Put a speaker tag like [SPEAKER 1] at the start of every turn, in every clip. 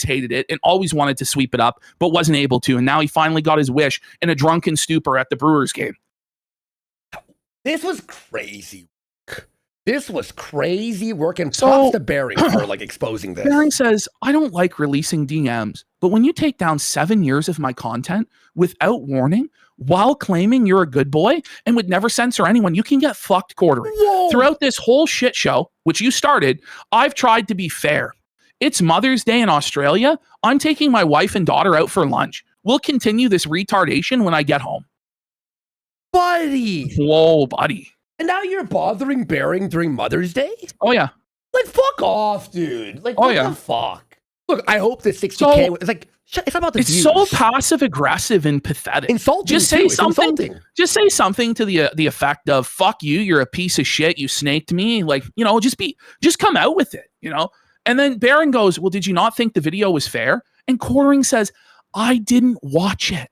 [SPEAKER 1] hated it and always wanted to sweep it up, but wasn't able to. And now he finally got his wish in a drunken stupor at the Brewers game.
[SPEAKER 2] This was crazy. This was crazy work, and props to Bering for like exposing this.
[SPEAKER 1] Bering says, I don't like releasing DMs, but when you take down 7 years of my content without warning, while claiming you're a good boy and would never censor anyone, you can get fucked quartering.
[SPEAKER 2] Whoa.
[SPEAKER 1] Throughout this whole shit show, which you started, I've tried to be fair. It's Mother's Day in Australia. I'm taking my wife and daughter out for lunch. We'll continue this retardation when I get home.
[SPEAKER 2] Buddy.
[SPEAKER 1] Whoa, buddy.
[SPEAKER 2] And now you're bothering Bering during Mother's Day?
[SPEAKER 1] Oh, yeah.
[SPEAKER 2] Like, fuck off, dude. Like, what the fuck? Look, I hope the 60K, it's like, it's not about the
[SPEAKER 1] views. It's so passive-aggressive and pathetic.
[SPEAKER 2] Insulting,
[SPEAKER 1] just say something. Just say something to the effect of, fuck you, you're a piece of shit, you snaked me. Like, you know, just come out with it, you know? And then Bering goes, well, did you not think the video was fair? And Quartering says, I didn't watch it.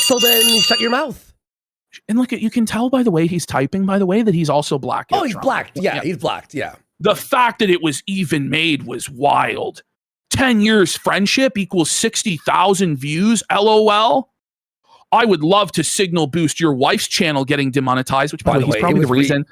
[SPEAKER 2] So then shut your mouth.
[SPEAKER 1] And look, you can tell by the way he's typing, by the way, that he's also black.
[SPEAKER 2] Oh, he's blacked. Yeah, he's blacked. Yeah.
[SPEAKER 1] The fact that it was even made was wild. 10 years friendship equals 60,000 views. LOL. I would love to signal boost your wife's channel getting demonetized, which by the way, he's probably the reason.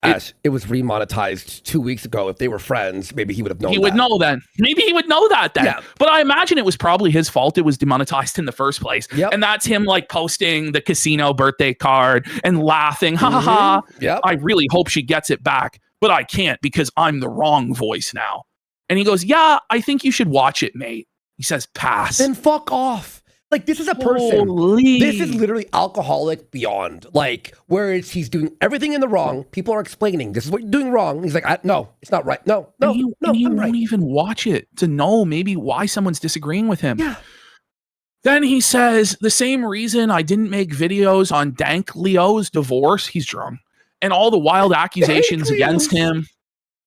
[SPEAKER 2] Ash, it was remonetized 2 weeks ago. If they were friends, maybe he would have known.
[SPEAKER 1] He would know then. Maybe he would know that then. Yeah. But I imagine it was probably his fault it was demonetized in the first place. Yep. And that's him like posting the casino birthday card and laughing. Ha ha ha.
[SPEAKER 2] Yep.
[SPEAKER 1] I really hope she gets it back, but I can't because I'm the wrong voice now. And he goes, yeah, I think you should watch it, mate. He says, pass.
[SPEAKER 2] Then fuck off. Like, this is a person.
[SPEAKER 1] Holy.
[SPEAKER 2] This is literally alcoholic beyond. Like, where he's doing everything in the wrong. People are explaining, this is what you're doing wrong. He's like, no, it's not right. No,
[SPEAKER 1] you won't even watch it to know maybe why someone's disagreeing with him.
[SPEAKER 2] Yeah.
[SPEAKER 1] Then he says, the same reason I didn't make videos on Dank Leo's divorce, he's drunk, and all the wild accusations against him,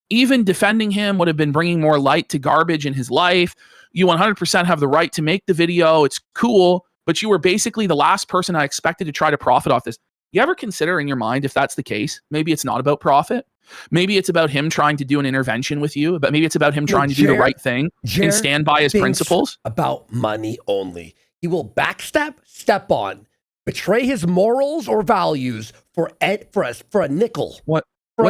[SPEAKER 1] even defending him would have been bringing more light to garbage in his life. You 100% have the right to make the video. It's cool, but you were basically the last person I expected to try to profit off this. You ever consider in your mind if that's the case? Maybe it's not about profit. Maybe it's about him trying to do an intervention with you, but maybe it's about him trying to do the right thing and stand by his principles.
[SPEAKER 2] About money only. He will backstep, step on, betray his morals or values for a nickel.
[SPEAKER 1] What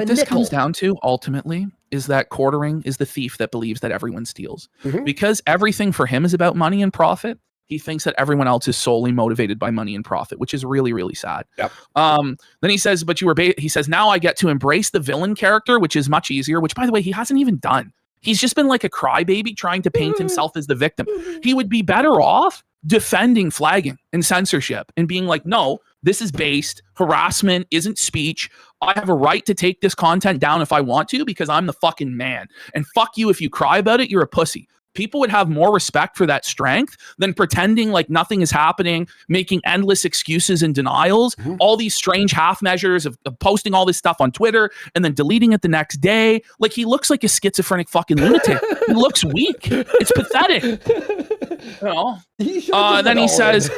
[SPEAKER 1] this comes down to ultimately is that Quartering is the thief that believes that everyone steals. Because everything for him is about money and profit, he thinks that everyone else is solely motivated by money and profit, which is really, really sad.
[SPEAKER 2] Yep.
[SPEAKER 1] Then he says, but he says, now I get to embrace the villain character, which is much easier, which by the way, he hasn't even done. He's just been like a crybaby trying to paint himself as the victim. He would be better off defending flagging and censorship and being like, no, this is based. Harassment isn't speech. I have a right to take this content down if I want to because I'm the fucking man. And fuck you if you cry about it, you're a pussy. People would have more respect for that strength than pretending like nothing is happening, making endless excuses and denials, all these strange half measures of posting all this stuff on Twitter and then deleting it the next day. Like, he looks like a schizophrenic fucking lunatic. He looks weak. It's pathetic. You know? Then he says,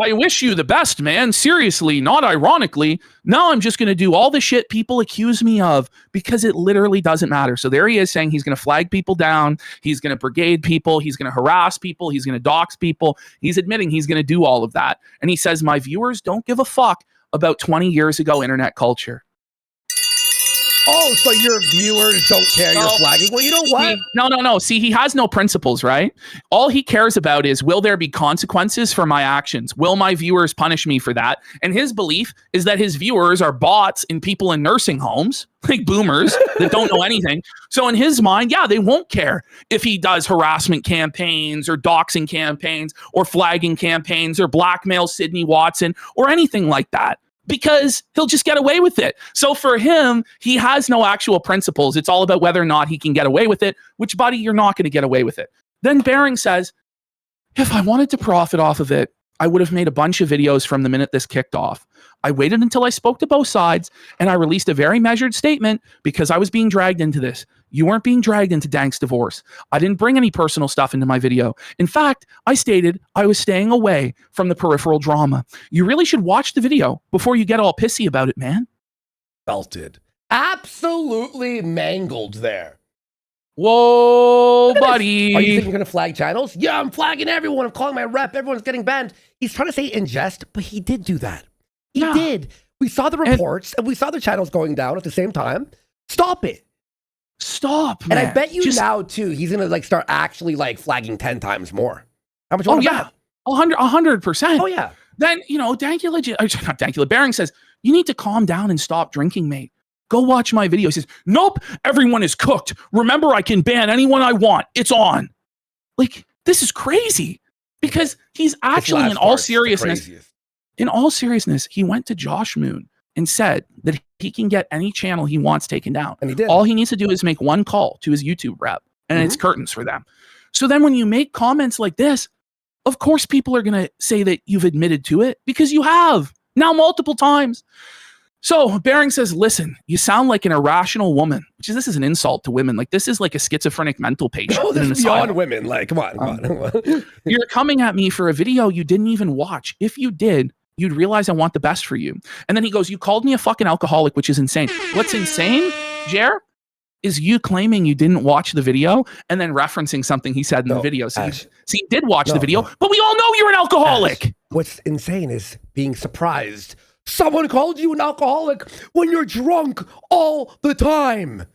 [SPEAKER 1] I wish you the best, man. Seriously, not ironically. Now I'm just going to do all the shit people accuse me of because it literally doesn't matter. So there he is saying he's going to flag people down. He's going to brigade people. He's going to harass people. He's going to dox people. He's admitting he's going to do all of that. And he says, my viewers don't give a fuck about 20 years ago internet culture.
[SPEAKER 2] Oh, so your viewers don't care you're flagging? Well, you know what?
[SPEAKER 1] No. See, he has no principles, right? All he cares about is, will there be consequences for my actions? Will my viewers punish me for that? And his belief is that his viewers are bots and people in nursing homes, like boomers that don't know anything. So in his mind, yeah, they won't care if he does harassment campaigns or doxing campaigns or flagging campaigns or blackmail Sydney Watson or anything like that, because he'll just get away with it. So for him, he has no actual principles. It's all about whether or not he can get away with it, which, buddy, you're not going to get away with it. Then Bering says, if I wanted to profit off of it, I would have made a bunch of videos from the minute this kicked off. I waited until I spoke to both sides, and I released a very measured statement because I was being dragged into this. You weren't being dragged into Dank's divorce. I didn't bring any personal stuff into my video. In fact, I stated I was staying away from the peripheral drama. You really should watch the video before you get all pissy about it, man.
[SPEAKER 2] Belted. Absolutely mangled there.
[SPEAKER 1] Whoa, buddy.
[SPEAKER 2] Are you thinking you're going to flag channels? Yeah, I'm flagging everyone. I'm calling my rep. Everyone's getting banned. He's trying to say ingest, but he did do that. He did. We saw the reports and we saw the channels going down at the same time. Stop it.
[SPEAKER 1] Stop,
[SPEAKER 2] man.
[SPEAKER 1] man.
[SPEAKER 2] And I bet you now, too, he's going to like start actually like flagging 10 times more. How much?
[SPEAKER 1] Oh, yeah. 100%.
[SPEAKER 2] Oh, yeah.
[SPEAKER 1] Then, you know, not Dankula, Bering says, you need to calm down and stop drinking, mate. Go watch my video. He says, nope, everyone is cooked. Remember, I can ban anyone I want. It's on. Like, this is crazy. Because he's actually, in all seriousness, he went to Josh Moon and said that he can get any channel he wants taken down.
[SPEAKER 2] And he did.
[SPEAKER 1] All he needs to do is make one call to his YouTube rep, and it's curtains for them. So then when you make comments like this, of course people are going to say that you've admitted to it, because you have now multiple times. So Bering says, listen, you sound like an irrational woman, this is an insult to women. Like, this is like a schizophrenic mental patient.
[SPEAKER 2] No, this is beyond women. Like, come on.
[SPEAKER 1] You're coming at me for a video you didn't even watch. If you did, you'd realize I want the best for you. And then he goes, you called me a fucking alcoholic, which is insane. What's insane, Jer, is you claiming you didn't watch the video and then referencing something he said in the video. So you did watch the video, but we all know you're an alcoholic.
[SPEAKER 2] Ash, what's insane is being surprised. Someone called you an alcoholic when you're drunk all the time.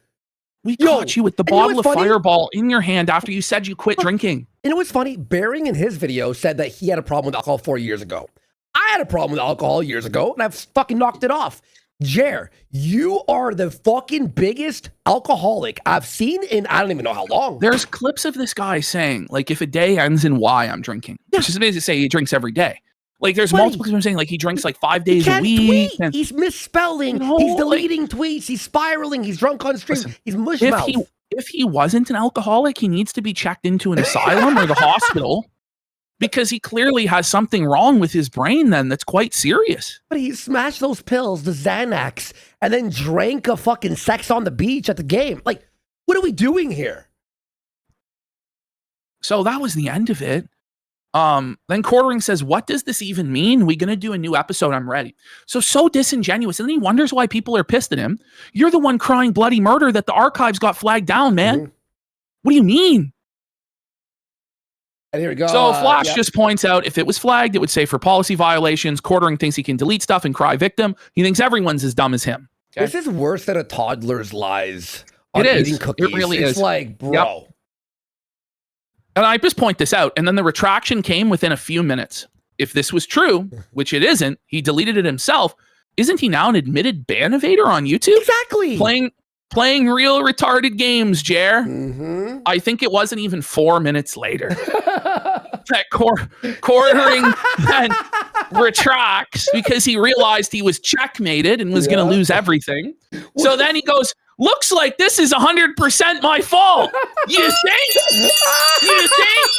[SPEAKER 1] We caught you with the bottle of Fireball in your hand after you said you quit drinking.
[SPEAKER 2] And it was funny. Bering in his video said that he had a problem with alcohol 4 years ago. I had a problem with alcohol years ago, and I've fucking knocked it off. Jer, you are the fucking biggest alcoholic I've seen in I don't even know how long.
[SPEAKER 1] There's clips of this guy saying, like, if a day ends in Y, I'm drinking. Which is basically say he drinks every day. Like, there's multiple people saying, like, he drinks like 5 days a week.
[SPEAKER 2] And he's misspelling. He's deleting tweets. He's spiraling. He's drunk on stream.
[SPEAKER 1] Listen,
[SPEAKER 2] he's mushmouth.
[SPEAKER 1] If he wasn't an alcoholic, he needs to be checked into an asylum or the hospital, because he clearly has something wrong with his brain then that's quite serious.
[SPEAKER 2] But he smashed those pills, the Xanax, and then drank a fucking Sex on the Beach at the game. Like, what are we doing here?
[SPEAKER 1] So that was the end of it. Then Quartering says, what does this even mean? We gonna do a new episode? I'm ready. So disingenuous. And then he wonders why people are pissed at him. You're the one crying bloody murder that the archives got flagged down, man. What do you mean?
[SPEAKER 2] And here we go.
[SPEAKER 1] So Flash just points out, if it was flagged, it would say for policy violations. Quartering thinks he can delete stuff and cry victim. He thinks everyone's as dumb as him. Okay?
[SPEAKER 2] This is worse than a toddler's lies on
[SPEAKER 1] it
[SPEAKER 2] eating
[SPEAKER 1] is.
[SPEAKER 2] cookies.
[SPEAKER 1] It really
[SPEAKER 2] it's
[SPEAKER 1] is.
[SPEAKER 2] Like, bro.
[SPEAKER 1] Yep. And I just point this out, and then the retraction came within a few minutes. If this was true, which it isn't, he deleted it himself. Isn't he now an admitted ban evader on YouTube?
[SPEAKER 2] Exactly.
[SPEAKER 1] Playing real retarded games, Jer. I think it wasn't even 4 minutes later that Quartering then retracts because he realized he was checkmated and was going to lose everything. So then he goes, looks like this is 100% my fault. You think? You think?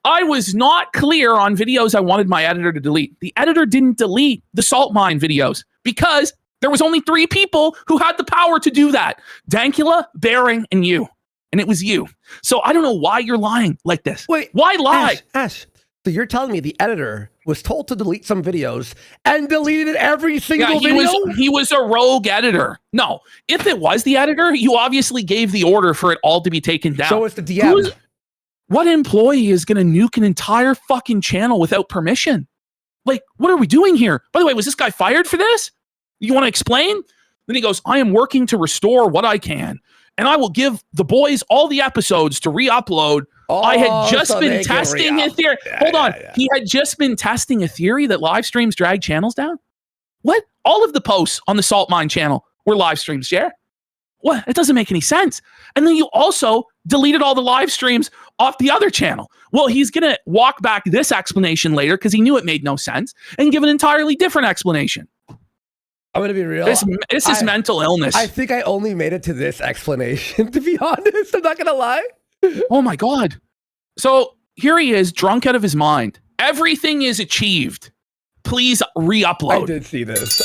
[SPEAKER 1] I was not clear on videos I wanted my editor to delete. The editor didn't delete the salt mine videos because there was only 3 people who had the power to do that. Dankula, Bering, and you. And it was you. So I don't know why you're lying like this.
[SPEAKER 2] Wait,
[SPEAKER 1] why lie?
[SPEAKER 2] Ash, so you're telling me the editor was told to delete some videos and deleted every single video?
[SPEAKER 1] He was a rogue editor. No, if it was the editor, you obviously gave the order for it all to be taken down.
[SPEAKER 2] So it's the DM.
[SPEAKER 1] What employee is going to nuke an entire fucking channel without permission? Like, what are we doing here? By the way, was this guy fired for this? You want to explain? Then he goes, I am working to restore what I can, and I will give the boys all the episodes to re-upload. I had just been testing a theory. Hold on. He had just been testing a theory that live streams drag channels down. What? All of the posts on the Salt Mine channel were live streams, Jer. What? It doesn't make any sense. And then you also deleted all the live streams off the other channel. Well, he's going to walk back this explanation later because he knew it made no sense and give an entirely different explanation.
[SPEAKER 2] I'm going to be real.
[SPEAKER 1] This is mental illness.
[SPEAKER 2] I think I only made it to this explanation, to be honest. I'm not going to lie.
[SPEAKER 1] Oh my God. So here he is, drunk out of his mind. Everything is achieved. Please re-upload.
[SPEAKER 2] I did see this.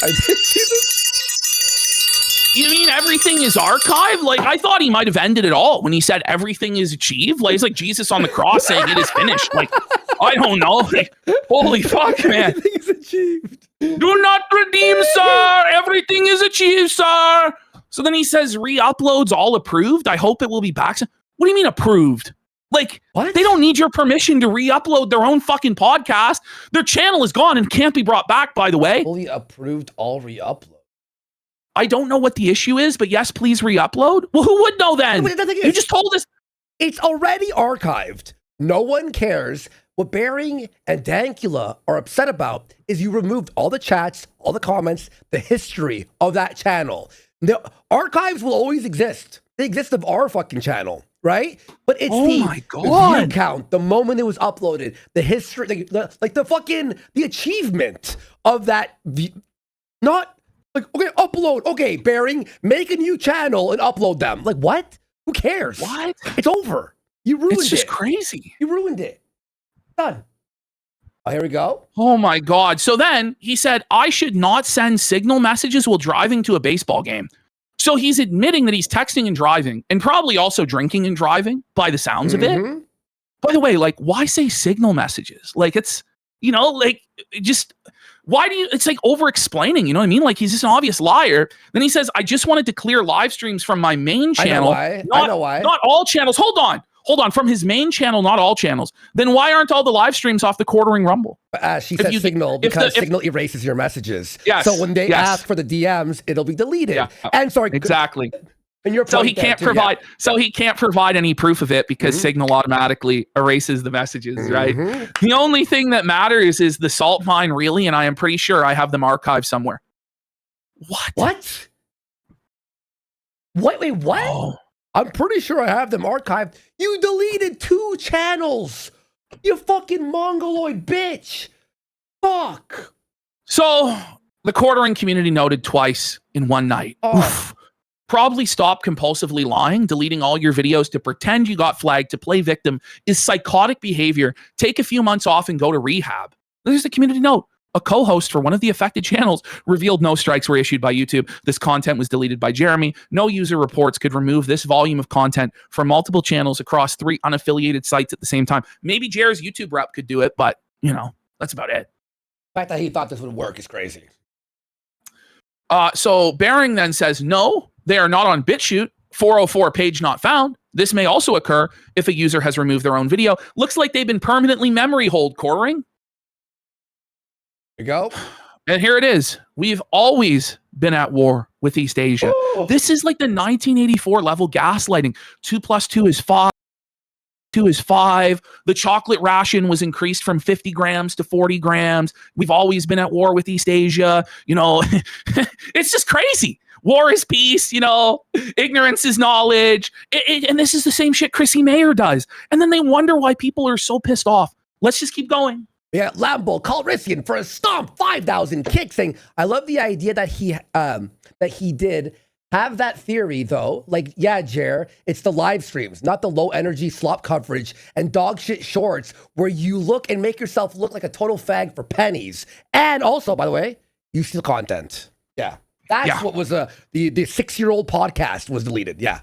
[SPEAKER 1] You mean everything is archived? Like, I thought he might have ended it all when he said everything is achieved. Like, it's like Jesus on the cross saying it is finished. Like, I don't know. Like, holy fuck, man.
[SPEAKER 2] Everything is achieved.
[SPEAKER 1] Do not redeem, sir. Everything is achieved, sir. So then he says re-uploads all approved. I hope it will be back. What do you mean approved? Like,
[SPEAKER 2] What?
[SPEAKER 1] They don't need your permission to re-upload their own fucking podcast. Their channel is gone and can't be brought back, by the way.
[SPEAKER 2] Fully approved all re-upload.
[SPEAKER 1] I don't know what the issue is, but yes, please re-upload. Well, who would know then?
[SPEAKER 2] But the thing
[SPEAKER 1] You
[SPEAKER 2] is,
[SPEAKER 1] just told us.
[SPEAKER 2] it's already archived. No one cares. What Bering and Dankula are upset about is you removed all the chats, all the comments, the history of that channel. The archives will always exist. They exist of our fucking channel, right? But it's
[SPEAKER 1] Oh
[SPEAKER 2] the
[SPEAKER 1] my God.
[SPEAKER 2] view count, the moment it was uploaded, the history, the achievement of that. Not like, okay, upload. Okay, Bering, make a new channel and upload them. Like, what? Who cares?
[SPEAKER 1] What?
[SPEAKER 2] It's over. You ruined it.
[SPEAKER 1] It's just crazy.
[SPEAKER 2] You ruined it. Done. Oh, here we go.
[SPEAKER 1] Oh my God. So then he said, I should not send signal messages while driving to a baseball game. So he's admitting that he's texting and driving and probably also drinking and driving by the sounds of it. By the way, like, why say signal messages? Like, it's, just, why do you, it's like over explaining, you know what I mean? Like, he's just an obvious liar. Then he says, I just wanted to clear live streams from my main channel.
[SPEAKER 2] I know why.
[SPEAKER 1] Not all channels. Hold on. From his main channel, not all channels. Then why aren't all the live streams off the Quartering Rumble?
[SPEAKER 2] She said Signal because Signal erases your messages.
[SPEAKER 1] Yes,
[SPEAKER 2] so when they ask for the DMs, it'll be deleted.
[SPEAKER 1] Yeah.
[SPEAKER 2] And sorry,
[SPEAKER 1] exactly.
[SPEAKER 2] And your
[SPEAKER 1] so he can't provide. Yeah. So he can't provide any proof of it because Signal automatically erases the messages. Right. The only thing that matters is the salt mine, really, and I am pretty sure I have them archived somewhere. What?
[SPEAKER 2] Wait, what?
[SPEAKER 1] Oh.
[SPEAKER 2] I'm pretty sure I have them archived. You deleted 2 channels. You fucking mongoloid bitch. Fuck.
[SPEAKER 1] So the Quartering community noted twice in one night. Oof. Probably stop compulsively lying. Deleting all your videos to pretend you got flagged to play victim is psychotic behavior. Take a few months off and go to rehab. There's the community note. A co-host for one of the affected channels revealed no strikes were issued by YouTube. This content was deleted by Jeremy. No user reports could remove this volume of content from multiple channels across 3 unaffiliated sites at the same time. Maybe Jer's YouTube rep could do it, but, that's about it.
[SPEAKER 2] The fact that he thought this would work is crazy.
[SPEAKER 1] So Bering then says, no, they are not on BitChute. 404 page not found. This may also occur if a user has removed their own video. Looks like they've been permanently memory hold, Quartering.
[SPEAKER 2] You go.
[SPEAKER 1] And here it is. We've always been at war with East Asia. Ooh. This is like the 1984 level gaslighting. 2 + 2 is 5. 2 is 5. The chocolate ration was increased from 50 grams to 40 grams. We've always been at war with East Asia. It's just crazy. War is peace, ignorance is knowledge. And this is the same shit Chrissy Mayer does. And then they wonder why people are so pissed off. Let's just keep going.
[SPEAKER 2] Yeah, Lambo Calrissian for a stomp 5,000 kick, saying, I love the idea that he did have that theory, though. Like, yeah, Jer, it's the live streams, not the low energy slop coverage and dog shit shorts where you look and make yourself look like a total fag for pennies. And also, by the way, you steal content. Yeah. That's what was the 6-year-old podcast was deleted. Yeah.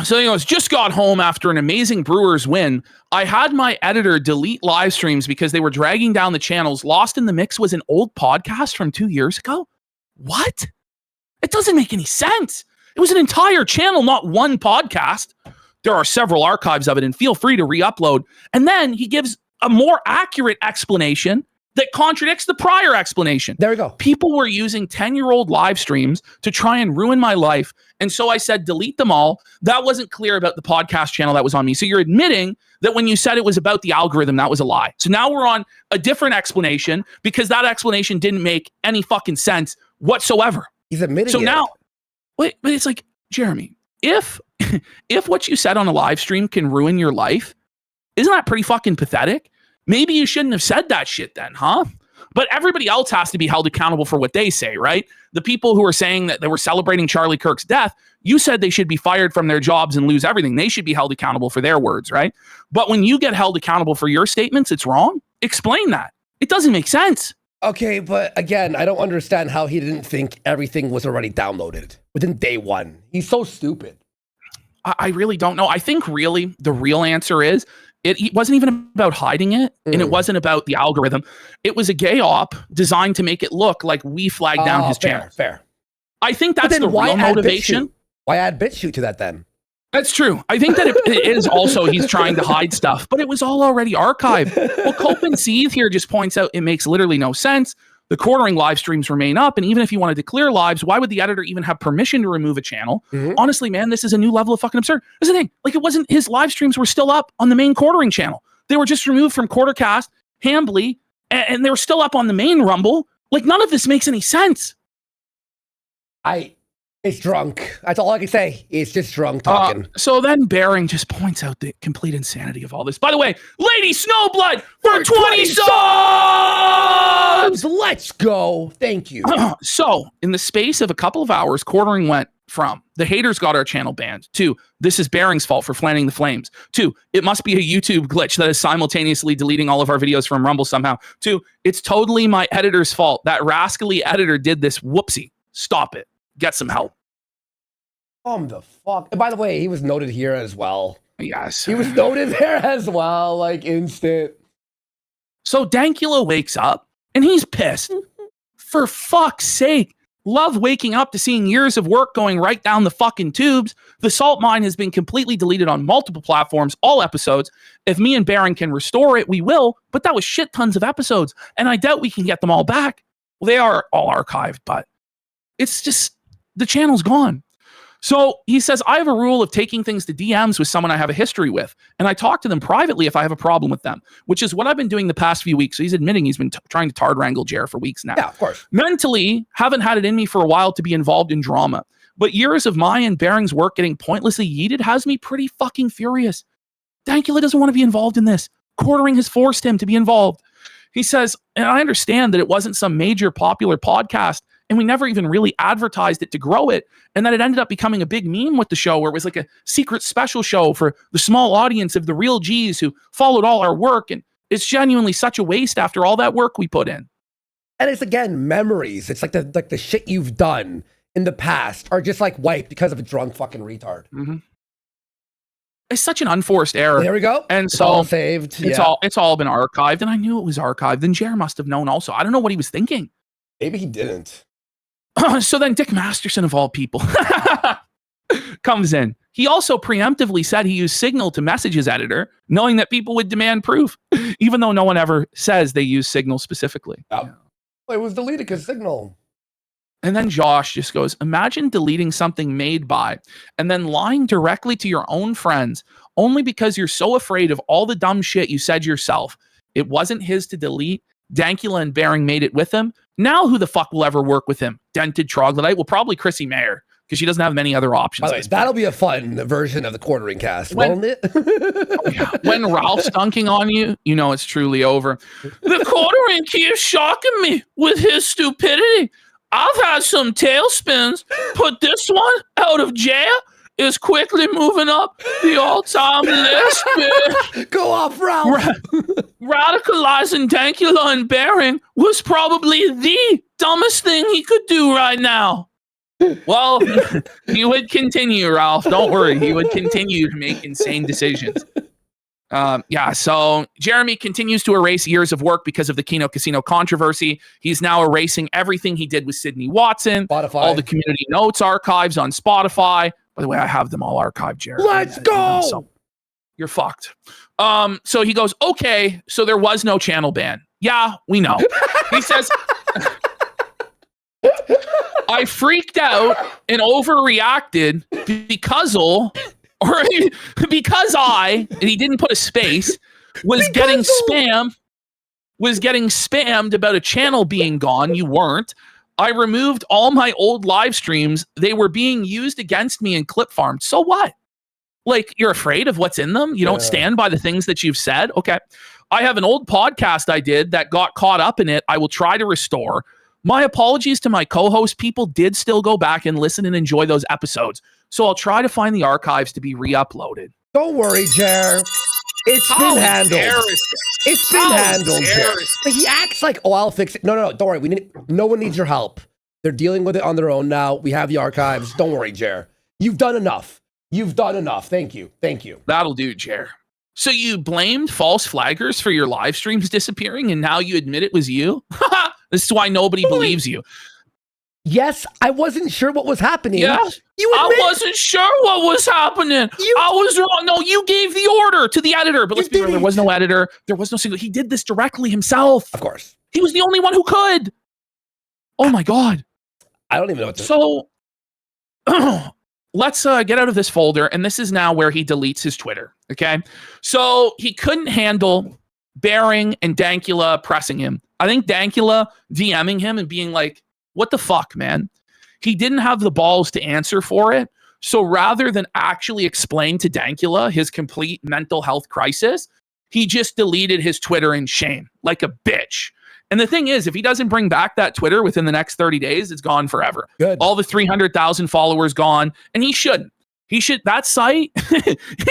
[SPEAKER 1] So he goes, just got home after an amazing Brewers win. I had my editor delete live streams because they were dragging down the channels. Lost in the Mix was an old podcast from 2 years ago. What? It doesn't make any sense. It was an entire channel, not one podcast. There are several archives of it, and feel free to re-upload. And then he gives a more accurate explanation that contradicts the prior explanation.
[SPEAKER 2] There we go.
[SPEAKER 1] People were using 10-year-old live streams to try and ruin my life. And so I said, delete them all. That wasn't clear about the podcast channel that was on me. So you're admitting that when you said it was about the algorithm, that was a lie. So now we're on a different explanation because that explanation didn't make any fucking sense whatsoever.
[SPEAKER 2] He's admitting
[SPEAKER 1] so now, wait, but it's like, Jeremy, if what you said on a live stream can ruin your life, isn't that pretty fucking pathetic? Maybe you shouldn't have said that shit then, huh? But everybody else has to be held accountable for what they say, right? The people who are saying that they were celebrating Charlie Kirk's death, you said they should be fired from their jobs and lose everything. They should be held accountable for their words, right? But when you get held accountable for your statements, it's wrong. Explain that. It doesn't make sense.
[SPEAKER 2] Okay, but again, I don't understand how he didn't think everything was already downloaded within day one. He's so stupid.
[SPEAKER 1] I really don't know. I think really the real answer is it wasn't even about hiding it, and it wasn't about the algorithm. It was a gay op designed to make it look like we flagged down his channel.
[SPEAKER 2] Fair.
[SPEAKER 1] I think
[SPEAKER 2] But
[SPEAKER 1] that's
[SPEAKER 2] then
[SPEAKER 1] the
[SPEAKER 2] why
[SPEAKER 1] real
[SPEAKER 2] add
[SPEAKER 1] motivation.
[SPEAKER 2] BitChute? Why add BitChute to that then?
[SPEAKER 1] That's true. I think that it is also he's trying to hide stuff, but it was all already archived. Well, Cope and Seethe here just points out it makes literally no sense. The quartering live streams remain up, and even if you wanted to clear lives, why would the editor even have permission to remove a channel? Honestly, man, this is a new level of fucking absurd. That's the thing. Like, it wasn't his live streams were still up on the main quartering channel. They were just removed from Quartercast, Hambly, and they were still up on the main Rumble. Like, none of this makes any sense.
[SPEAKER 2] It's drunk. That's all I can say. It's just drunk talking.
[SPEAKER 1] So then Baring just points out the complete insanity of all this. By the way, Lady Snowblood for 20 subs!
[SPEAKER 2] Let's go. Thank you.
[SPEAKER 1] So, in the space of a couple of hours, quartering went from the haters got our channel banned to this is Baring's fault for fanning the flames to it must be a YouTube glitch that is simultaneously deleting all of our videos from Rumble somehow to it's totally my editor's fault. That rascally editor did this. Whoopsie. Stop it. Get some help.
[SPEAKER 2] The fuck. And by the way, he was noted here as well.
[SPEAKER 1] Yes.
[SPEAKER 2] He was noted there as well, like instant.
[SPEAKER 1] So Dankula wakes up and he's pissed. For fuck's sake. Love waking up to seeing years of work going right down the fucking tubes. The salt mine has been completely deleted on multiple platforms, all episodes. If me and Baring can restore it, we will. But that was shit tons of episodes. And I doubt we can get them all back. Well, they are all archived, but it's just the channel's gone. So he says, I have a rule of taking things to DMs with someone I have a history with. And I talk to them privately if I have a problem with them, which is what I've been doing the past few weeks. So he's admitting he's been trying to tard wrangle Jer for weeks now.
[SPEAKER 2] Yeah, of course.
[SPEAKER 1] Mentally, haven't had it in me for a while to be involved in drama. But years of my and Baring's work getting pointlessly yeeted has me pretty fucking furious. Dankula doesn't want to be involved in this. Quartering has forced him to be involved. He says, and I understand that it wasn't some major popular podcast, and we never even really advertised it to grow it, and that it ended up becoming a big meme with the show where it was like a secret special show for the small audience of the real G's who followed all our work, and it's genuinely such a waste after all that work we put in.
[SPEAKER 2] And it's, again, memories. It's like the shit you've done in the past are just like wiped because of a drunk fucking retard.
[SPEAKER 1] Mm-hmm. It's such an unforced error.
[SPEAKER 2] There we go.
[SPEAKER 1] And
[SPEAKER 2] it's
[SPEAKER 1] so
[SPEAKER 2] all saved.
[SPEAKER 1] It's all been archived, and I knew it was archived. Then Jer must have known also. I don't know what he was thinking.
[SPEAKER 2] Maybe he didn't.
[SPEAKER 1] So then Dick Masterson, of all people, comes in. He also preemptively said he used Signal to message his editor, knowing that people would demand proof, even though no one ever says they use Signal specifically.
[SPEAKER 2] Yeah. Well, it was deleted because Signal.
[SPEAKER 1] And then Josh just goes, imagine deleting something made by and then lying directly to your own friends only because you're so afraid of all the dumb shit you said yourself. It wasn't his to delete. Dankula and Baring made it with him. Now who the fuck will ever work with him? Dented troglodyte? Well, probably Chrissy Mayer, because she doesn't have many other options.
[SPEAKER 2] By the way, that'll be a fun version of the quartering cast, won't it?
[SPEAKER 1] When Ralph's dunking on you, you know it's truly over. The quartering keeps shocking me with his stupidity. I've had some tailspins. Put this one out of jail is quickly moving up the all-time list.
[SPEAKER 2] Go off, Ralph.
[SPEAKER 1] Radicalizing Dankula and Baring was probably the dumbest thing he could do right now. Well, he would continue, Ralph. Don't worry. He would continue to make insane decisions. So Jeremy continues to erase years of work because of the Kino Casino controversy. He's now erasing everything he did with Sydney Watson,
[SPEAKER 2] Spotify.
[SPEAKER 1] All the community notes archives on Spotify. By the way, I have them all archived, Jeremy.
[SPEAKER 2] Let's go!
[SPEAKER 1] So you're fucked. So he goes, okay, so there was no channel ban. Yeah, we know. He says, I freaked out and overreacted because I, and he didn't put a space, was getting spammed about a channel being gone. You weren't. I removed all my old live streams. They were being used against me and clip farmed. So what? Like, you're afraid of what's in them? You don't stand by the things that you've said? Okay. I have an old podcast I did that got caught up in it. I will try to restore. My apologies to my co-host. People did still go back and listen and enjoy those episodes. So I'll try to find the archives to be re-uploaded.
[SPEAKER 2] Don't worry, Jer. It's been handled. It's been handled, Jer. But he acts like, oh, I'll fix it. No, don't worry. No one needs your help. They're dealing with it on their own now. We have the archives. Don't worry, Jer. You've done enough. Thank you.
[SPEAKER 1] That'll do, Jer. So you blamed false flaggers for your live streams disappearing, and now you admit it was you? This is why nobody believes you.
[SPEAKER 2] Yes, I wasn't sure what was happening.
[SPEAKER 1] Yes, I wasn't sure what was happening. I was wrong. No, you gave the order to the editor. But let's be real, there was no editor. There was no single. He did this directly himself.
[SPEAKER 2] Of course.
[SPEAKER 1] He was the only one who could. Oh my God.
[SPEAKER 2] I don't even know what to
[SPEAKER 1] So let's get out of this folder. And this is now where he deletes his Twitter. Okay. So he couldn't handle Bering and Dankula pressing him. I think Dankula DMing him and being like, what the fuck, man? He didn't have the balls to answer for it. So rather than actually explain to Dankula his complete mental health crisis, he just deleted his Twitter in shame, like a bitch. And the thing is, if he doesn't bring back that Twitter within the next 30 days, it's gone forever.
[SPEAKER 2] Good.
[SPEAKER 1] All the 300,000 followers gone. And he shouldn't. That site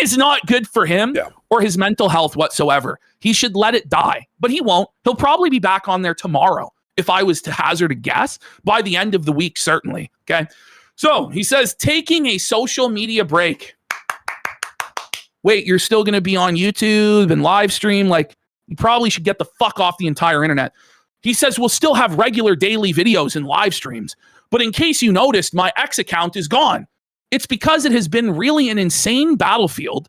[SPEAKER 1] is not good for him or his mental health whatsoever. He should let it die, but he won't. He'll probably be back on there tomorrow. If I was to hazard a guess, by the end of the week, certainly. Okay. So he says, taking a social media break. Wait, you're still going to be on YouTube and live stream? Like, you probably should get the fuck off the entire internet. He says, we'll still have regular daily videos and live streams. But in case you noticed, my X account is gone. It's because it has been really an insane battlefield.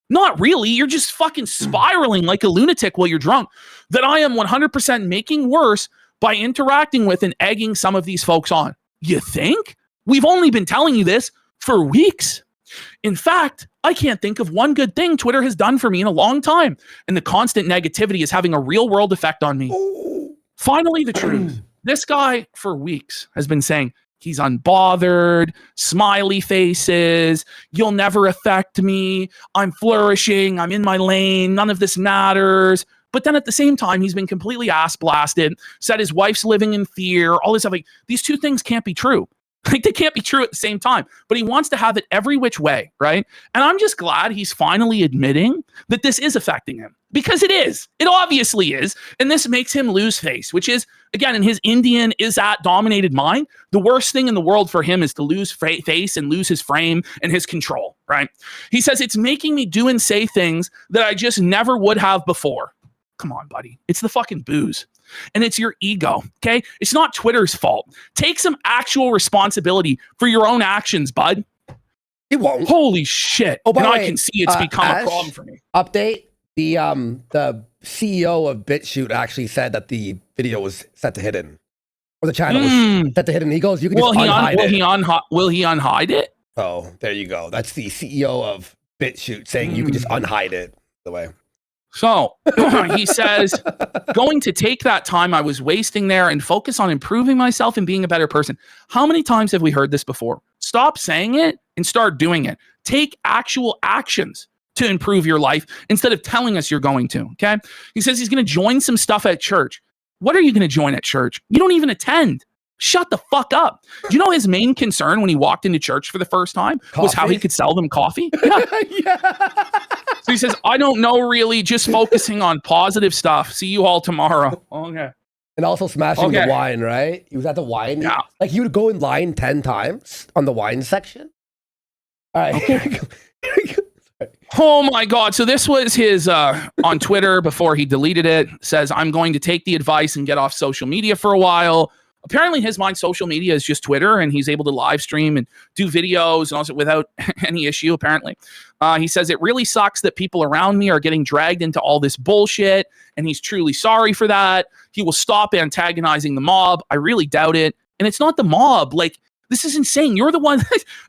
[SPEAKER 1] Not really. You're just fucking spiraling like a lunatic while you're drunk. That I am 100% making worse by interacting with and egging some of these folks on. You think? We've only been telling you this for weeks. In fact, I can't think of one good thing Twitter has done for me in a long time, and the constant negativity is having a real-world effect on me. Finally, the truth. This guy, for weeks, has been saying he's unbothered, smiley faces, you'll never affect me, I'm flourishing, I'm in my lane, none of this matters. But then at the same time, he's been completely ass blasted, said his wife's living in fear, all this stuff. Like, these two things can't be true. Like, they can't be true at the same time. But he wants to have it every which way, right? And I'm just glad he's finally admitting that this is affecting him. Because it is. It obviously is. And this makes him lose face, which is, again, in his Indian, is-that-dominated mind, the worst thing in the world for him is to lose face and lose his frame and his control, right? He says, it's making me do and say things that I just never would have before. Come on, buddy. It's the fucking booze. And it's your ego, okay? It's not Twitter's fault. Take some actual responsibility for your own actions, bud.
[SPEAKER 2] It won't.
[SPEAKER 1] Holy shit.
[SPEAKER 2] Oh, by the way,
[SPEAKER 1] I can see it's become a problem for me.
[SPEAKER 2] Update. The CEO of BitChute actually said that the video was set to hidden. Or the channel was set to hidden. He goes, you can just unhide it.
[SPEAKER 1] Will he unhide it?
[SPEAKER 2] Oh, there you go. That's the CEO of BitChute saying you can just unhide it. The way.
[SPEAKER 1] So he says, going to take that time I was wasting there and focus on improving myself and being a better person. How many times have we heard this before? Stop saying it and start doing it. Take actual actions to improve your life instead of telling us you're going to. Okay. He says he's going to join some stuff at church. What are you going to join at church? You don't even attend. Shut the fuck up. Do you know his main concern when he walked into church for the first time was how he could sell them coffee? Yeah. So he says, I don't know really, just focusing on positive stuff. See you all tomorrow. Okay.
[SPEAKER 2] And also smashing the wine, right? He was at the wine.
[SPEAKER 1] Yeah.
[SPEAKER 2] Like he would go in line 10 times on the wine section. All right. Okay. Here we go.
[SPEAKER 1] Oh my God. So this was his on Twitter before he deleted it. Says, I'm going to take the advice and get off social media for a while. Apparently, in his mind, social media is just Twitter, and he's able to live stream and do videos and also without any issue, apparently. He says, it really sucks that people around me are getting dragged into all this bullshit, and he's truly sorry for that. He will stop antagonizing the mob. I really doubt it. And it's not the mob. Like, this is insane. You're the one.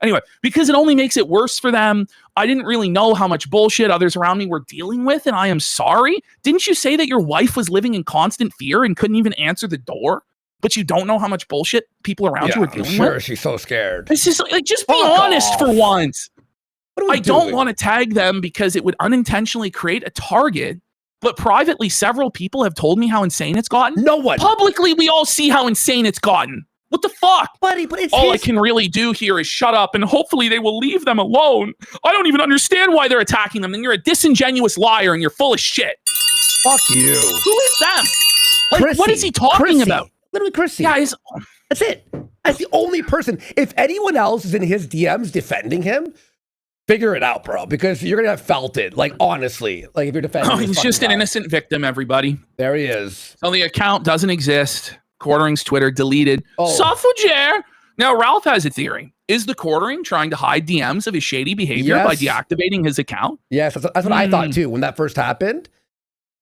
[SPEAKER 1] Anyway, because it only makes it worse for them. I didn't really know how much bullshit others around me were dealing with, and I am sorry. Didn't you say that your wife was living in constant fear and couldn't even answer the door? But you don't know how much bullshit people around you are dealing with?
[SPEAKER 2] She's so scared.
[SPEAKER 1] It's just like, just be honest for once. I don't want to tag them because it would unintentionally create a target. But privately, several people have told me how insane it's gotten.
[SPEAKER 2] No one.
[SPEAKER 1] Publicly, we all see how insane it's gotten. What the fuck?
[SPEAKER 2] Buddy, but it's
[SPEAKER 1] all I can really do here is shut up and hopefully they will leave them alone. I don't even understand why they're attacking them. And you're a disingenuous liar and you're full of shit.
[SPEAKER 2] Fuck you.
[SPEAKER 1] Who is them? Like, what is he talking about?
[SPEAKER 2] Literally Chrissy.
[SPEAKER 1] Guys,
[SPEAKER 2] that's it. That's the only person. If anyone else is in his DMs defending him, figure it out, bro, because you're going to have felt it. Like, honestly, like if you're defending
[SPEAKER 1] he's just an innocent victim, everybody.
[SPEAKER 2] There he is.
[SPEAKER 1] So the account doesn't exist. Quartering's Twitter deleted.
[SPEAKER 2] Oh.
[SPEAKER 1] Suffragette. Now, Ralph has a theory. Is the Quartering trying to hide DMs of his shady behavior by deactivating his account?
[SPEAKER 2] Yes, that's what I thought too when that first happened.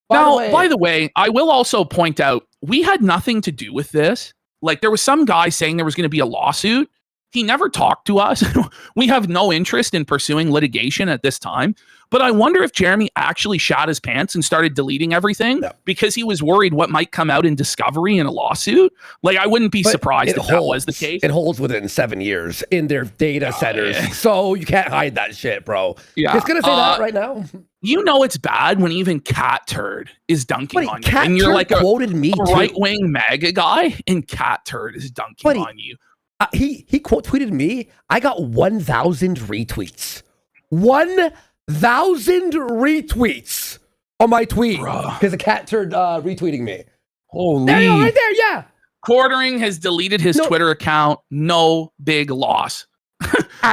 [SPEAKER 1] By the way, I will also point out, we had nothing to do with this. Like, there was some guy saying there was going to be a lawsuit. He never talked to us. We have no interest in pursuing litigation at this time. But I wonder if Jeremy actually shot his pants and started deleting everything because he was worried what might come out in discovery in a lawsuit. Like, I wouldn't be surprised if that was the case.
[SPEAKER 2] It holds within 7 years in their data centers. Yeah. So you can't hide that shit, bro. Yeah. Just going to say that right now.
[SPEAKER 1] You know it's bad when even Cat Turd is dunking on you.
[SPEAKER 2] And you're like a
[SPEAKER 1] right-wing MAGA guy, and Cat Turd is dunking on you.
[SPEAKER 2] He quote tweeted me. I got 1,000 retweets. 1,000 retweets on my tweet because a Cat Turd retweeting me.
[SPEAKER 1] Holy.
[SPEAKER 2] There you go, right there, yeah.
[SPEAKER 1] Quartering has deleted his Twitter account. No big loss.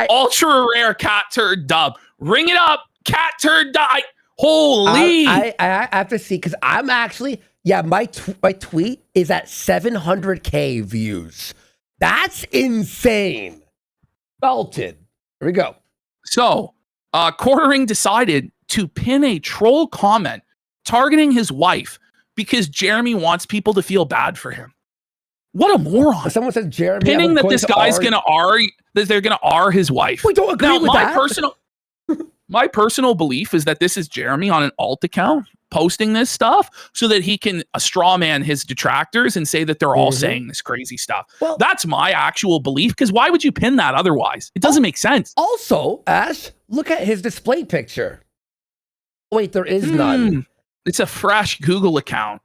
[SPEAKER 1] Ultra rare Cat Turd dub. Ring it up. Cat Turd die. Holy.
[SPEAKER 2] I have to see because I'm actually, my tweet is at 700K views. That's insane. Belted. Here we go.
[SPEAKER 1] So, Quartering decided to pin a troll comment targeting his wife because Jeremy wants people to feel bad for him. What a moron.
[SPEAKER 2] Someone said Jeremy
[SPEAKER 1] pinning that this guy's going to that they're going to R his wife.
[SPEAKER 2] We don't agree with that.
[SPEAKER 1] My personal belief is that this is Jeremy on an alt account posting this stuff so that he can straw man his detractors and say that they're all saying this crazy stuff. Well, that's my actual belief, because why would you pin that otherwise? It doesn't make sense.
[SPEAKER 2] Also, Ash, look at his display picture. Wait, there is none.
[SPEAKER 1] It's a fresh Google account.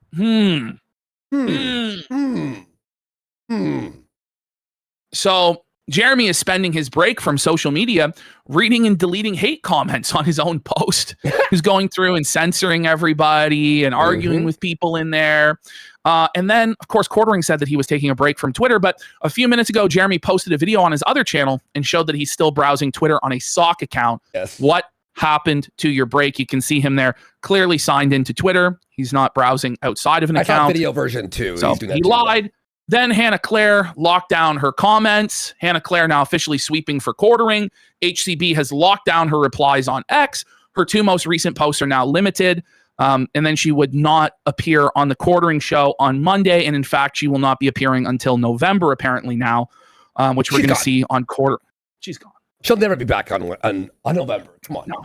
[SPEAKER 1] So Jeremy is spending his break from social media reading and deleting hate comments on his own post. He's going through and censoring everybody and arguing with people in there. And then, of course, Quartering said that he was taking a break from Twitter. But a few minutes ago, Jeremy posted a video on his other channel and showed that he's still browsing Twitter on a sock account.
[SPEAKER 2] Yes.
[SPEAKER 1] What happened to your break? You can see him there clearly signed into Twitter. He's not browsing outside of an account.
[SPEAKER 2] I saw video version too.
[SPEAKER 1] So he lied. Then Hannah Claire locked down her comments. Hannah Claire now officially sweeping for Quartering. HCB has locked down her replies on X. Her two most recent posts are now limited. And then she would not appear on the Quartering show on Monday. And in fact, she will not be appearing until November, apparently now, which we're going to see on Quarter. She's gone.
[SPEAKER 2] She'll never be back on November. Come on. No.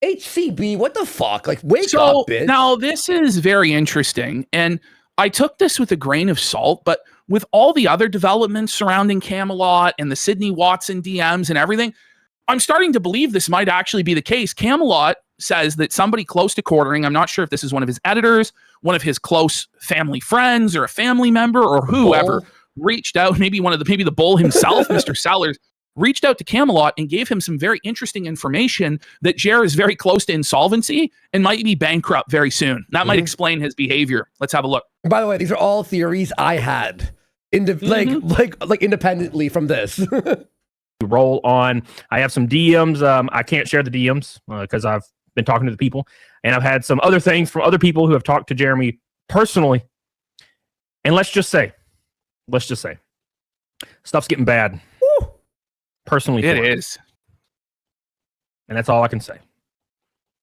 [SPEAKER 2] HCB, what the fuck? Like, wake up, bitch.
[SPEAKER 1] Now, this is very interesting. And I took this with a grain of salt, but with all the other developments surrounding Camelot and the Sydney Watson DMs and everything, I'm starting to believe this might actually be the case. Camelot says that somebody close to Quartering, I'm not sure if this is one of his editors, one of his close family friends, or a family member, or whoever, reached out, maybe the bull himself, Mr. Sellers, reached out to Camelot and gave him some very interesting information that Jer is very close to insolvency and might be bankrupt very soon. That might explain his behavior. Let's have a look.
[SPEAKER 2] By the way, these are all theories I had like independently from this.
[SPEAKER 3] Roll on. I have some DMs. I can't share the DMs because I've been talking to the people, and I've had some other things from other people who have talked to Jeremy personally. And let's just say, stuff's getting bad. Personally,
[SPEAKER 1] it is,
[SPEAKER 3] and that's all I can say.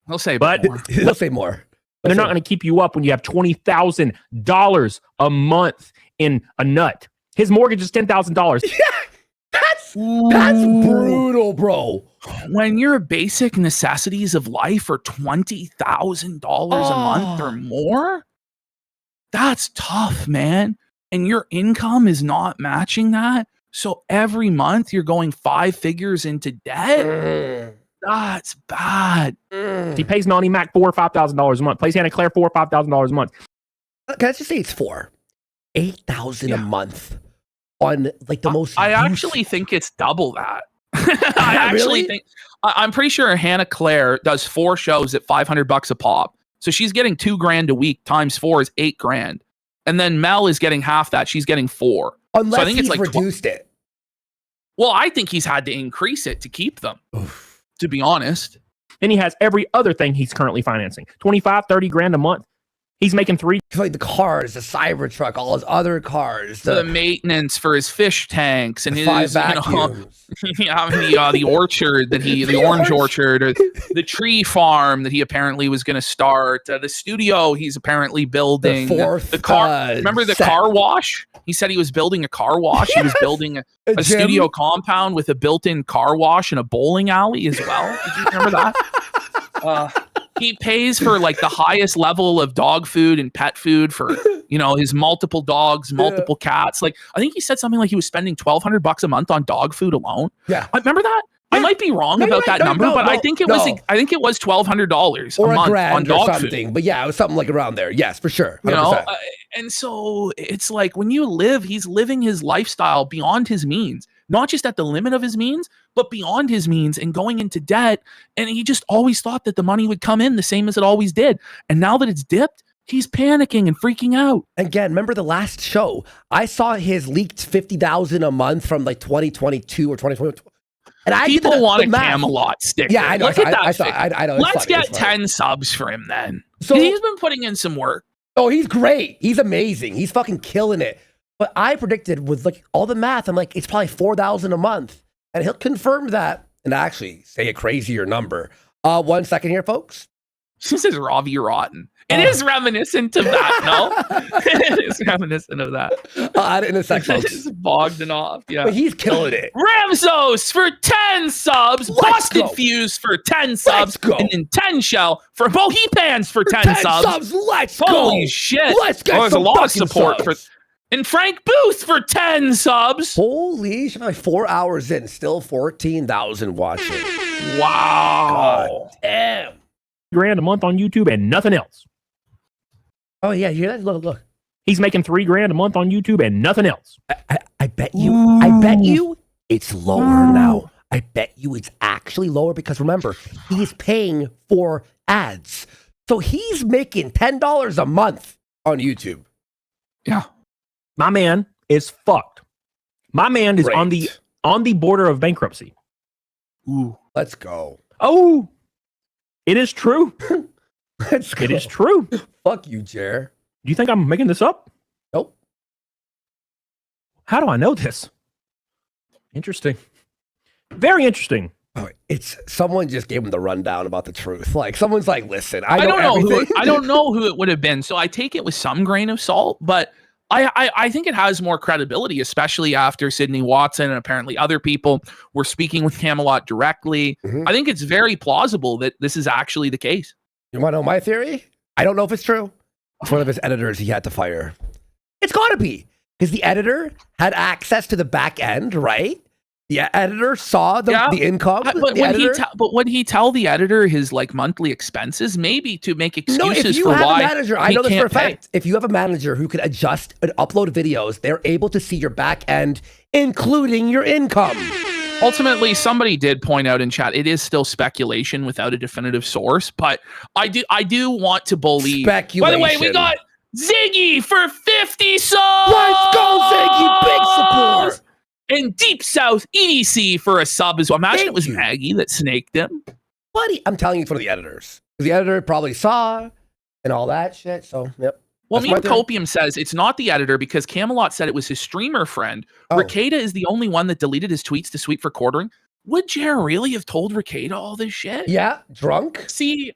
[SPEAKER 1] He'll say
[SPEAKER 2] more.
[SPEAKER 3] They're not going to keep you up when you have $20,000 a month in a nut. His mortgage is $10,000.
[SPEAKER 2] Yeah, that's brutal, bro.
[SPEAKER 1] When your basic necessities of life are $20,000 a month or more, that's tough, man. And your income is not matching that. So every month you're going 5 figures into debt. That's bad.
[SPEAKER 3] He pays Nani Mac $4,000 or $5,000 a month. Pays Hannah Claire $4,000 or $5,000 a month.
[SPEAKER 2] Can I just say it's $8,000 a month on like the most.
[SPEAKER 1] I actually think it's double that. I actually think I'm pretty sure Hannah Claire does 4 shows at $500 a pop. So she's getting $2,000 a week times 4 is $8,000. And then Mel is getting half that. She's getting 4.
[SPEAKER 2] Unless
[SPEAKER 1] so I think
[SPEAKER 2] he's
[SPEAKER 1] it's like
[SPEAKER 2] reduced it.
[SPEAKER 1] Well, I think he's had to increase it to keep them, to be honest.
[SPEAKER 3] Then he has every other thing he's currently financing. $25,000, $30,000 a month. He's making three.
[SPEAKER 2] Like the cars, the Cybertruck, all his other cars,
[SPEAKER 1] the maintenance for his fish tanks and his
[SPEAKER 2] 5 vacuums.
[SPEAKER 1] the orchard that the orange orchard, or the tree farm that he apparently was going to start, the studio he's apparently building,
[SPEAKER 2] the
[SPEAKER 1] car. Remember the car wash? He said he was building a car wash. He was building a studio compound with a built-in car wash and a bowling alley as well. Did you remember that? He pays for like the highest level of dog food and pet food for, his multiple dogs, multiple cats. Like, I think he said something like he was spending $1,200 a month on dog food alone.
[SPEAKER 2] Yeah.
[SPEAKER 1] Remember that? I might be wrong about that number, but I think it was $1,200
[SPEAKER 2] or
[SPEAKER 1] a month
[SPEAKER 2] grand
[SPEAKER 1] on dog
[SPEAKER 2] or something.
[SPEAKER 1] food.
[SPEAKER 2] But yeah, it was something like around there. Yes, for sure. 100%.
[SPEAKER 1] And so it's like when he's living his lifestyle beyond his means, not just at the limit of his means, but beyond his means and going into debt. And he just always thought that the money would come in the same as it always did. And now that it's dipped, he's panicking and freaking out.
[SPEAKER 2] Again, remember the last show? I saw his leaked $50,000 a month from like 2022 or 2022. And
[SPEAKER 1] people want a Camelot sticker.
[SPEAKER 2] Yeah, I know.
[SPEAKER 1] Look at that.
[SPEAKER 2] I know.
[SPEAKER 1] Let's get 10 subs for him then.
[SPEAKER 2] So
[SPEAKER 1] he's been putting in some work.
[SPEAKER 2] Oh, he's great. He's amazing. He's fucking killing it. But I predicted with like all the math, I'm like, it's probably $4,000 a month. And he'll confirm that and actually say a crazier number. 1 second here, folks.
[SPEAKER 1] This is Ravi Rotten. It is reminiscent of that, no? It is reminiscent of that.
[SPEAKER 2] I'll add it in a second, folks.
[SPEAKER 1] It's Bogdanov, yeah.
[SPEAKER 2] But he's killing it.
[SPEAKER 1] Ramzos for 10 subs. Busted Fuse for 10 subs. And then 10 Shell for Bohepans for 10 subs.
[SPEAKER 2] Let's go.
[SPEAKER 1] Holy shit.
[SPEAKER 2] Let's get
[SPEAKER 1] there's
[SPEAKER 2] some
[SPEAKER 1] a lot of
[SPEAKER 2] fucking
[SPEAKER 1] support
[SPEAKER 2] subs.
[SPEAKER 1] for. And Frank Booth for 10 subs.
[SPEAKER 2] Holy shit, like 4 hours in, still 14,000 watching.
[SPEAKER 1] Wow.
[SPEAKER 2] God damn.
[SPEAKER 3] $3,000 a month on YouTube and nothing else.
[SPEAKER 2] Oh yeah, you hear that? Look.
[SPEAKER 3] He's making $3,000 a month on YouTube and nothing else.
[SPEAKER 2] I bet you it's lower now. I bet you it's actually lower because remember, he's paying for ads. So he's making $10 a month on YouTube.
[SPEAKER 1] Yeah.
[SPEAKER 3] My man is fucked. My man is
[SPEAKER 2] Great.
[SPEAKER 3] on the border of bankruptcy.
[SPEAKER 2] Ooh, let's go.
[SPEAKER 3] Oh, it is true.
[SPEAKER 2] Let's go.
[SPEAKER 3] It is true.
[SPEAKER 2] Fuck you, Jer.
[SPEAKER 3] Do you think I'm making this up?
[SPEAKER 2] Nope.
[SPEAKER 3] How do I know this? Interesting. Very interesting.
[SPEAKER 2] Oh, it's someone just gave him the rundown about the truth. Like someone's like, listen, I
[SPEAKER 1] don't know
[SPEAKER 2] everything.
[SPEAKER 1] I don't know who it would have been. So I take it with some grain of salt, but I think it has more credibility, especially after Sydney Watson and apparently other people were speaking with Camelot directly. I think it's very plausible that this is actually the case.
[SPEAKER 2] You want to know my theory? I don't know if it's true. It's one of his editors he had to fire. It's got to be because the editor had access to the back end, right? The editor saw the income.
[SPEAKER 1] But would he tell the editor his like monthly expenses? Maybe to make excuses for why.
[SPEAKER 2] No, if you have a manager, I know this for a fact.
[SPEAKER 1] Pay.
[SPEAKER 2] If you have a manager who can adjust and upload videos, they're able to see your back end, including your income.
[SPEAKER 1] Ultimately, somebody did point out in chat, it is still speculation without a definitive source, but I do want to believe.
[SPEAKER 2] Speculation.
[SPEAKER 1] By the way, we got Ziggy for 50 subs.
[SPEAKER 2] Let's go, Ziggy. Big support.
[SPEAKER 1] And Deep South EDC for a sub as well. Imagine it was Maggie that snaked him.
[SPEAKER 2] Buddy, I'm telling you for the editors. The editor probably saw and all that shit. So, yep.
[SPEAKER 1] Well, me and Copium says it's not the editor because Camelot said it was his streamer friend. Ricada is the only one that deleted his tweets to sweep for quartering. Would Jer really have told Ricada all this shit?
[SPEAKER 2] Yeah, drunk.
[SPEAKER 1] See,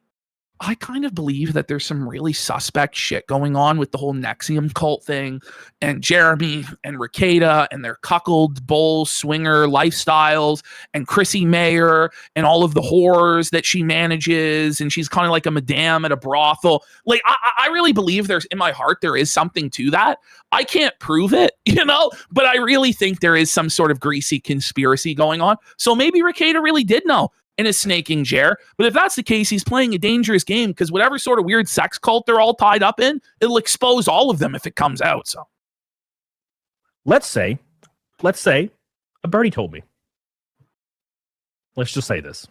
[SPEAKER 1] I kind of believe that there's some really suspect shit going on with the whole Nexium cult thing and Jeremy and Ricada and their cuckold bull swinger lifestyles and Chrissy Mayer and all of the whores that she manages. And she's kind of like a madame at a brothel. Like, I really believe in my heart, there is something to that. I can't prove it, but I really think there is some sort of greasy conspiracy going on. So maybe Ricada really did know and is snaking Jer. But if that's the case, he's playing a dangerous game because whatever sort of weird sex cult they're all tied up in, it'll expose all of them if it comes out. So
[SPEAKER 3] let's say a birdie told me. Let's just say this.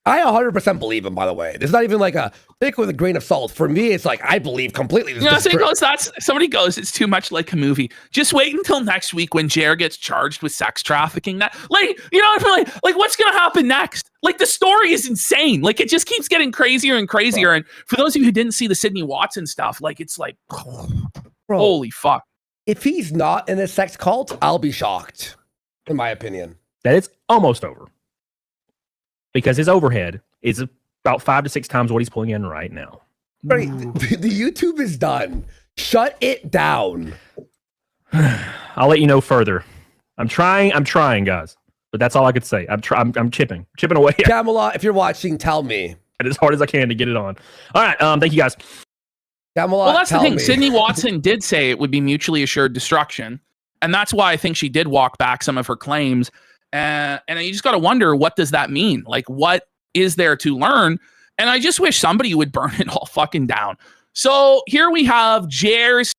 [SPEAKER 2] I 100% believe him, by the way. There's not even like a take with a grain of salt. For me, it's like I believe completely.
[SPEAKER 1] Somebody goes, it's too much like a movie. Just wait until next week when Jer gets charged with sex trafficking. That, like, you know, I feel like what's gonna happen next? Like, the story is insane. Like, it just keeps getting crazier and crazier. Bro. And for those of you who didn't see the Sydney Watson stuff, like, it's like,
[SPEAKER 2] bro,
[SPEAKER 1] holy fuck.
[SPEAKER 2] If he's not in a sex cult, I'll be shocked, in my opinion.
[SPEAKER 3] That it's almost over. Because his overhead is about 5 to 6 times what he's pulling in right now.
[SPEAKER 2] Right, the YouTube is done. Shut it down.
[SPEAKER 3] I'll let you know further. I'm trying, guys. But that's all I could say. I'm chipping away.
[SPEAKER 2] Camelot, if you're watching, tell me.
[SPEAKER 3] As hard as I can to get it on. All right, thank you guys.
[SPEAKER 2] Camelot,
[SPEAKER 1] well, that's the thing.
[SPEAKER 2] Me.
[SPEAKER 1] Sydney Watson did say it would be mutually assured destruction. And that's why I think she did walk back some of her claims. And you just got to wonder, what does that mean? Like, what is there to learn? And I just wish somebody would burn it all fucking down. So here we have Jer's